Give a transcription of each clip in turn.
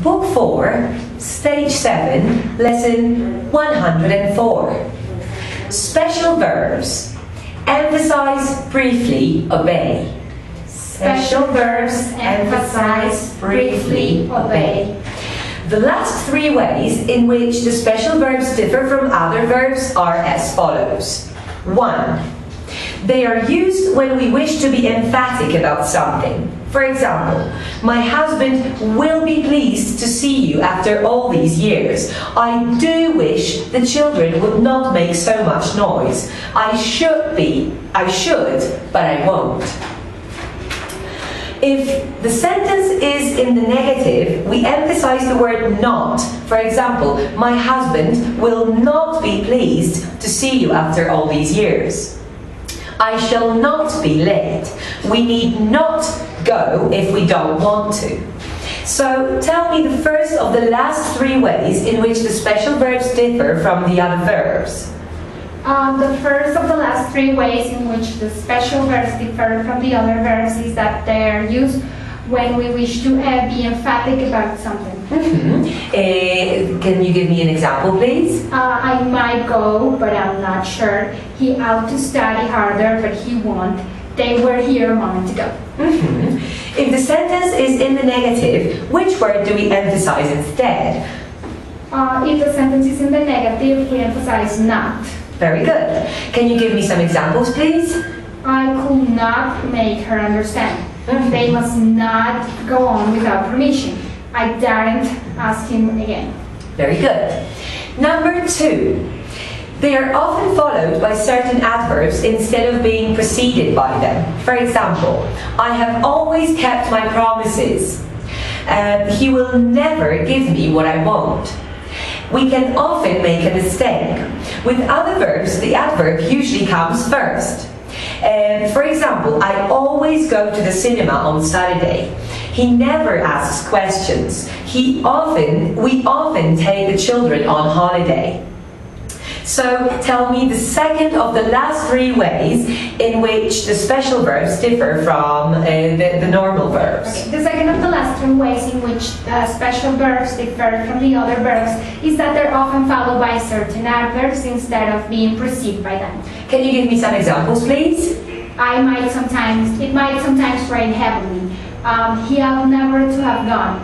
Book 4, Stage 7, Lesson 104. Special verbs. Emphasize, briefly, obey. Special verbs emphasize, briefly, obey. The last three ways in which the special verbs differ from other verbs are as follows. 1. They are used when we wish to be emphatic about something. For example, my husband will be pleased to see you after all these years. I do wish the children would not make so much noise. I should, but I won't. If the sentence is in the negative, we emphasize the word not. For example, my husband will not be pleased to see you after all these years. I shall not be late. We need not go if we don't want to. So tell me the first of the last three ways in which the special verbs differ from the other verbs. The first of the last three ways in which the special verbs differ from the other verbs is that they are used when we wish to be emphatic about something. Can you give me an example, please? I might go, but I'm not sure. He ought to study harder, but he won't. They were here a moment ago. If the sentence is in the negative, which word do we emphasize instead? If the sentence is in the negative, we emphasize not. Very good. Can you give me some examples, please? I could not make her understand. They must not go on without permission. I daren't ask him again. Very good. Number 2. They are often followed by certain adverbs instead of being preceded by them. For example, I have always kept my promises. He will never give me what I want. We can often make a mistake. With other verbs, the adverb usually comes first. For example, I always go to the cinema on Saturday. He never asks questions. We often take the children on holiday. So tell me the second of the last three ways in which the special verbs differ from the normal verbs. Okay. The second of the last three ways in which the special verbs differ from the other verbs is that they're often followed by certain adverbs instead of being preceded by them. Can you give me some examples, please? It might sometimes rain heavily. He ought never to have gone.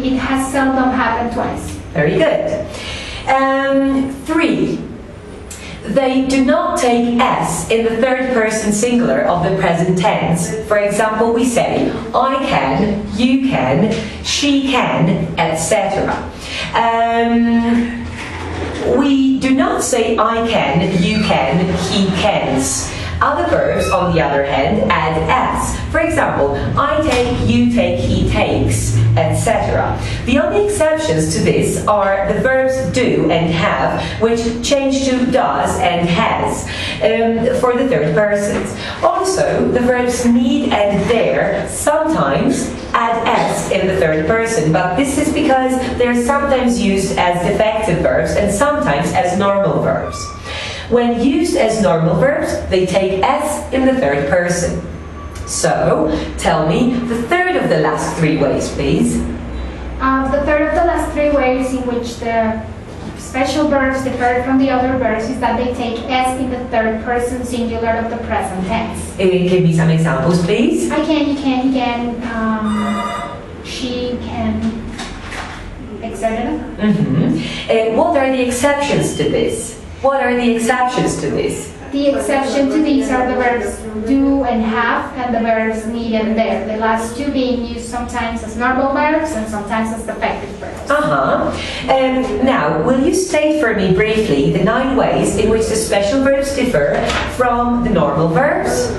It has seldom happened twice. Very good. 3. They do not take S in the third person singular of the present tense. For example, we say, I can, you can, she can, etc. We do not say I can, you can, he cans. Other verbs, on the other hand, add S. For example, I take, you take, he takes, etc. The only exceptions to this are the verbs do and have, which change to does and has for the third persons. Also, the verbs need and dare sometimes add S in the third person, but this is because they're sometimes used as defective verbs and sometimes as normal verbs. When used as normal verbs, they take S in the third person. So, tell me the third of the last three ways, please. The third of the last three ways in which the special verbs differ from the other verbs is that they take S in the third person singular of the present tense. Give me some examples, please. I can, you can, he can, she can, etc. What are the exceptions to this? What are the exceptions to this? The exception to these are the verbs do and have and the verbs need and dare. The last two being used sometimes as normal verbs and sometimes as defective verbs. Now, will you state for me briefly the 9 ways in which the special verbs differ from the normal verbs?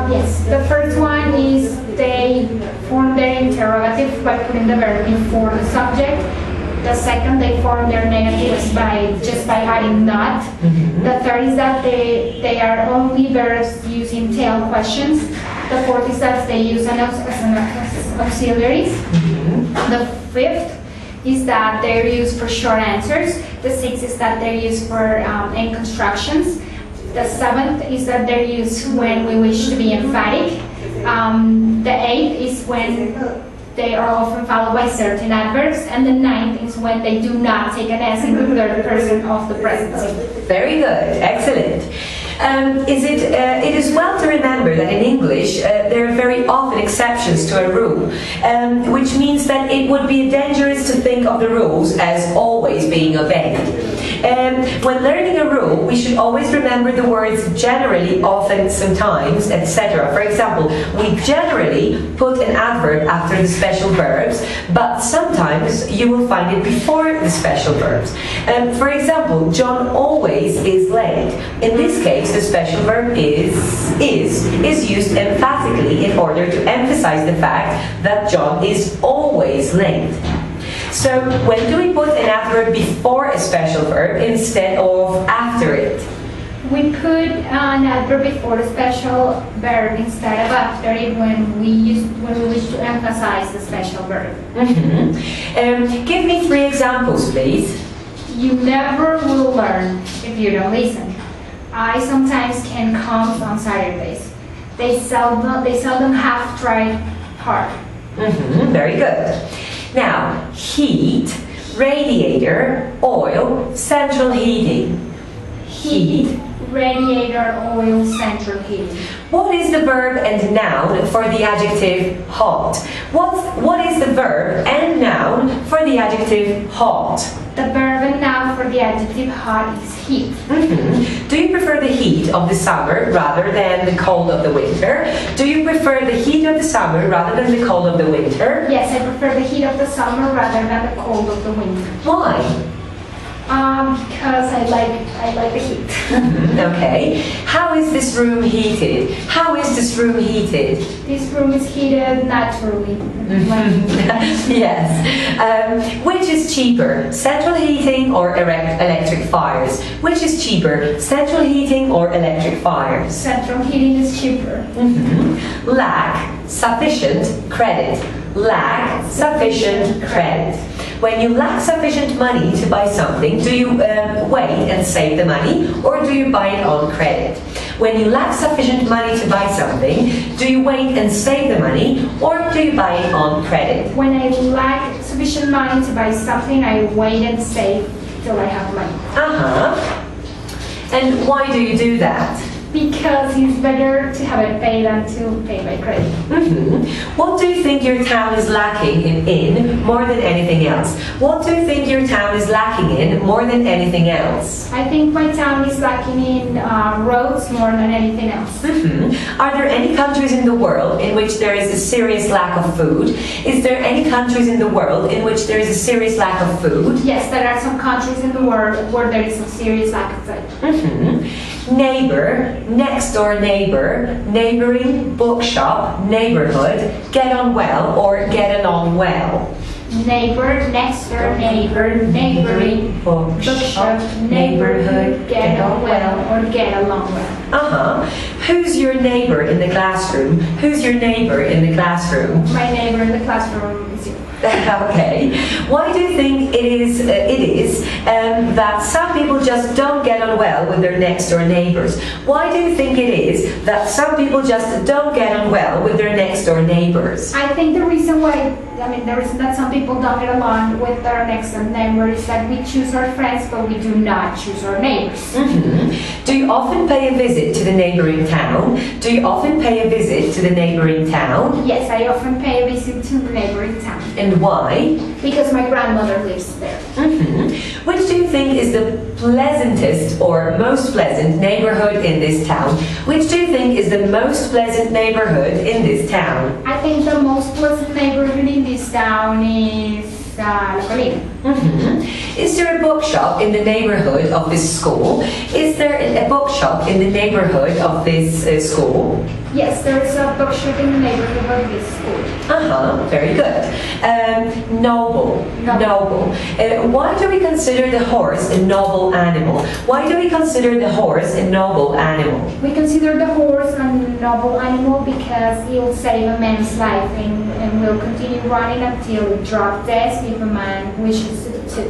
Yes. The first one is they form their interrogative by putting the verb before the subject. The second, they form their negatives just by adding not. The third is that they are only verbs using tail questions. The fourth is that they use as auxiliaries. The fifth is that they're used for short answers. The sixth is that they're used for end constructions. The seventh is that they're used when we wish to be emphatic. The eighth is when they are often followed by certain adverbs, and the ninth is when they do not take an S in the third person of the present simple. Very good, excellent. It is well to remember that in English there are very often exceptions to a rule, which means that it would be dangerous to think of the rules as always being obeyed. When learning a rule, we should always remember the words generally, often, sometimes, etc. For example, we generally put an adverb after the special verbs, but sometimes you will find it before the special verbs. For example, John always is late. In this case, the special verb is used emphatically in order to emphasize the fact that John is always late. So, when do we put an adverb before a special verb instead of after it? We put an adverb before the special verb instead of after it when we wish to emphasize the special verb. Give me 3 examples, please. You never will learn if you don't listen. I sometimes can come on Saturdays. They seldom have tried hard. Very good. Now, heat, radiator, oil, central heating. Heat, radiator, oil, central heating. What is the verb and noun for the adjective hot? What is the verb and noun for the adjective hot? The verb and noun for the adjective hot is heat. Do you prefer the heat of the summer rather than the cold of the winter? Do you prefer the heat of the summer rather than the cold of the winter? Yes, I prefer the heat of the summer rather than the cold of the winter. Why? Because I like the heat. Okay. How is this room heated? How is this room heated? This room is heated naturally. Yes. Which is cheaper, central heating or electric fires? Which is cheaper, central heating or electric fires? Central heating is cheaper. Lack sufficient credit. Lack sufficient credit. When you lack sufficient money to buy something, do you wait and save the money, or do you buy it on credit? When you lack sufficient money to buy something, do you wait and save the money, or do you buy it on credit? When I lack sufficient money to buy something, I wait and save till I have money. And why do you do that? Because it's better to have it paid than to pay by credit. What do you think your town is lacking in more than anything else? What do you think your town is lacking in more than anything else? I think my town is lacking in roads more than anything else. Are there any countries in the world in which there is a serious lack of food? Is there any countries in the world in which there is a serious lack of food? Yes, there are some countries in the world where there is a serious lack of food. Neighbor, next door neighbor, neighboring, bookshop, neighborhood, get on well or get along well. Neighbor, next door neighbor, neighboring, bookshop, neighborhood, get on well or get along well. Who's your neighbor in the classroom? Who's your neighbor in the classroom? My neighbor in the classroom is you. Okay. Why do you think it is that some people just don't get on well with their next door neighbors? Why do you think it is that some people just don't get on well with their next door neighbors? I think the reason that some people don't get along with their next door neighbors is that we choose our friends, but we do not choose our neighbors. Do you often pay a visit to the neighboring town? Do you often pay a visit to the neighboring town? Yes, I often pay a visit to the neighboring town. And why? Because my grandmother lives there. Which do you think is the pleasantest or most pleasant neighborhood in this town? Which do you think is the most pleasant neighborhood in this town? I think the most pleasant neighborhood in this town is La Colina. Is there a bookshop in the neighborhood of this school? Is there a bookshop in the neighborhood of this school? Yes, there is a bookshop in the neighborhood of this school. Very good. Noble. Why do we consider the horse a noble animal? Why do we consider the horse a noble animal? We consider the horse a noble animal because it will save a man's life and will continue running until it drops dead if a man wishes to.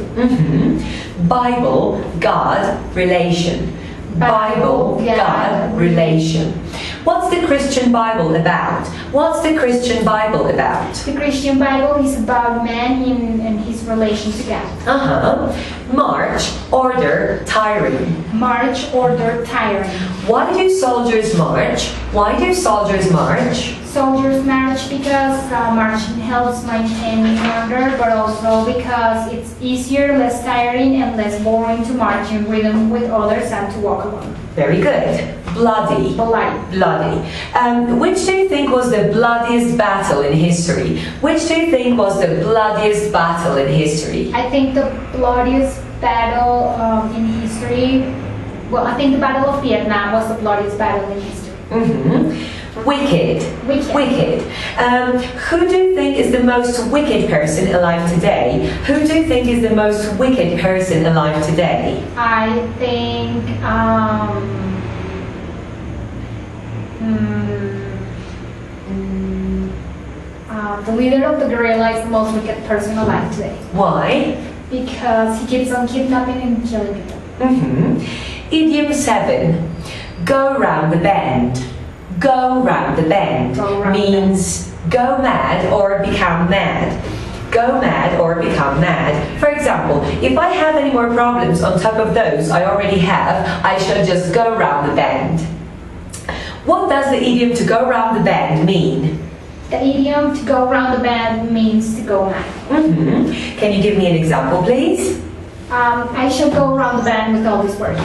Bible, God, relation. Bible, God, relation. What's the Christian Bible about? What's the Christian Bible about? The Christian Bible is about man and his relation to God. March, order, tiring. March, order, tiring. Why do soldiers march? Why do soldiers march? Soldiers march because marching helps maintain order, but also because it's easier, less tiring, and less boring to march in rhythm with others than to walk alone. Very good. Bloody. Bloody. Which do you think was the bloodiest battle in history? Which do you think was the bloodiest battle in history? I think the bloodiest battle in history, well, I think the Battle of Vietnam was the bloodiest battle in history. Wicked. Who do you think is the most wicked person alive today? Who do you think is the most wicked person alive today? I think the leader of the guerrilla is the most wicked person alive today. Why? Because he keeps on kidnapping and killing people. Idiom 7. Go round the bend. Go round the bend means go mad or become mad. Go mad or become mad. For example, if I have any more problems on top of those I already have, I shall just go round the bend. What does the idiom to go round the bend mean? The idiom to go round the bend means to go mad. Can you give me an example, please? I shall go round the bend with all this work.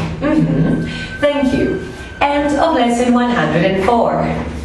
Thank you. End of lesson 104.